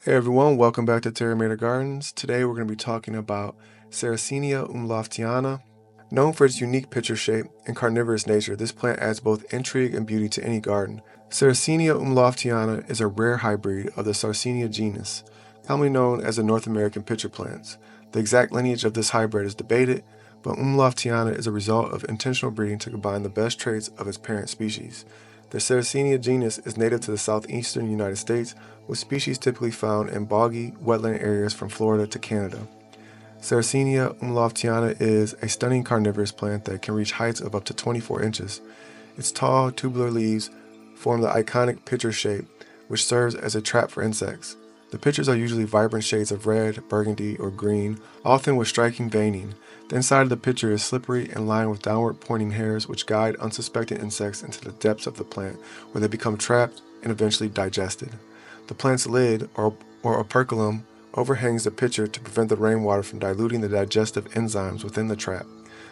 Hey everyone, welcome back to Terra Mater Gardens. Today we're going to be talking about Sarracenia Umlauftiana. Known for its unique pitcher shape and carnivorous nature, this plant adds both intrigue and beauty to any garden. Sarracenia Umlauftiana is a rare hybrid of the Sarracenia genus, commonly known as the North American pitcher plants. The exact lineage of this hybrid is debated, but Umlauftiana is a result of intentional breeding to combine the best traits of its parent species. The Sarracenia genus is native to the southeastern United States, with species typically found in boggy, wetland areas from Florida to Canada. Sarracenia Umlauftiana is a stunning carnivorous plant that can reach heights of up to 24 inches. Its tall, tubular leaves form the iconic pitcher shape, which serves as a trap for insects. The pitchers are usually vibrant shades of red, burgundy, or green, often with striking veining. The inside of the pitcher is slippery and lined with downward pointing hairs which guide unsuspecting insects into the depths of the plant, where they become trapped and eventually digested. The plant's lid, or operculum, overhangs the pitcher to prevent the rainwater from diluting the digestive enzymes within the trap.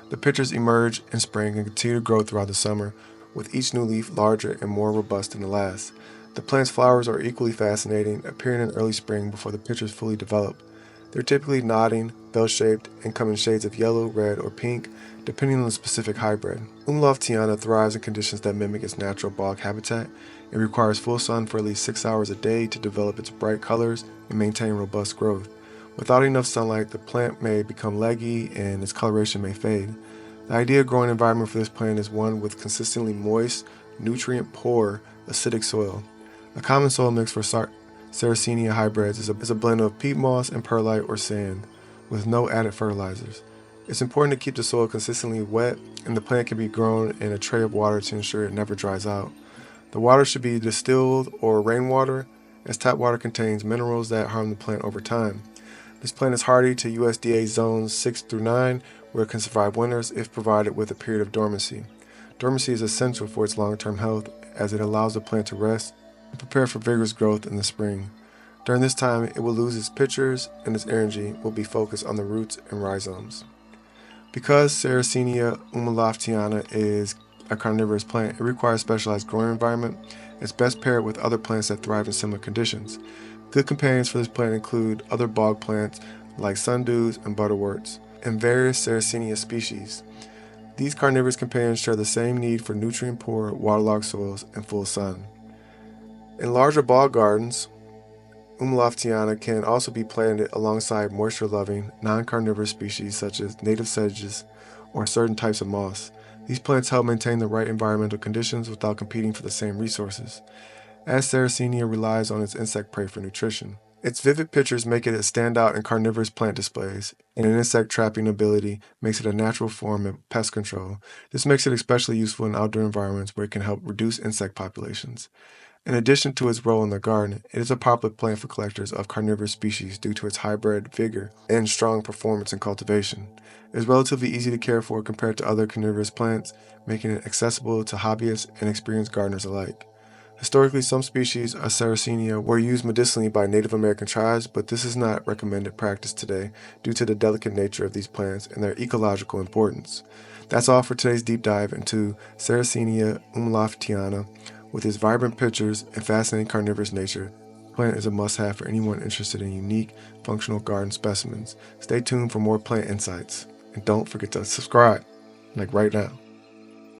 The pitchers emerge in spring and continue to grow throughout the summer, with each new leaf larger and more robust than the last. The plant's flowers are equally fascinating, appearing in early spring before the pitchers fully develop. They're typically nodding, bell-shaped, and come in shades of yellow, red, or pink, depending on the specific hybrid. Umlauftiana thrives in conditions that mimic its natural bog habitat. It requires full sun for at least 6 hours a day to develop its bright colors and maintain robust growth. Without enough sunlight, the plant may become leggy and its coloration may fade. The ideal growing environment for this plant is one with consistently moist, nutrient-poor, acidic soil. A common soil mix for Sarracenia hybrids is a blend of peat moss and perlite or sand, with no added fertilizers. It's important to keep the soil consistently wet, and the plant can be grown in a tray of water to ensure it never dries out. The water should be distilled or rainwater, as tap water contains minerals that harm the plant over time. This plant is hardy to USDA zones 6 through 9, where it can survive winters if provided with a period of dormancy. Dormancy is essential for its long-term health, as it allows the plant to rest and prepare for vigorous growth in the spring. During this time, it will lose its pitchers and its energy will be focused on the roots and rhizomes. Because Sarracenia Umlauftiana is a carnivorous plant, it requires a specialized growing environment. It's best paired with other plants that thrive in similar conditions. Good companions for this plant include other bog plants like sundews and butterworts, and various Sarracenia species. These carnivorous companions share the same need for nutrient-poor, waterlogged soils and full sun. In larger bog gardens, Umlauftiana can also be planted alongside moisture-loving, non-carnivorous species such as native sedges or certain types of moss. These plants help maintain the right environmental conditions without competing for the same resources, as Sarracenia relies on its insect prey for nutrition. Its vivid pictures make it a standout in carnivorous plant displays, and an insect trapping ability makes it a natural form of pest control. This makes it especially useful in outdoor environments where it can help reduce insect populations. In addition to its role in the garden, it is a popular plant for collectors of carnivorous species due to its hybrid vigor and strong performance in cultivation. It is relatively easy to care for compared to other carnivorous plants, making it accessible to hobbyists and experienced gardeners alike. Historically, some species of Sarracenia were used medicinally by Native American tribes, but this is not recommended practice today due to the delicate nature of these plants and their ecological importance. That's all for today's deep dive into Sarracenia Umlauftiana. With its vibrant pictures and fascinating carnivorous nature, the plant is a must-have for anyone interested in unique, functional garden specimens. Stay tuned for more plant insights, and don't forget to subscribe, like right now.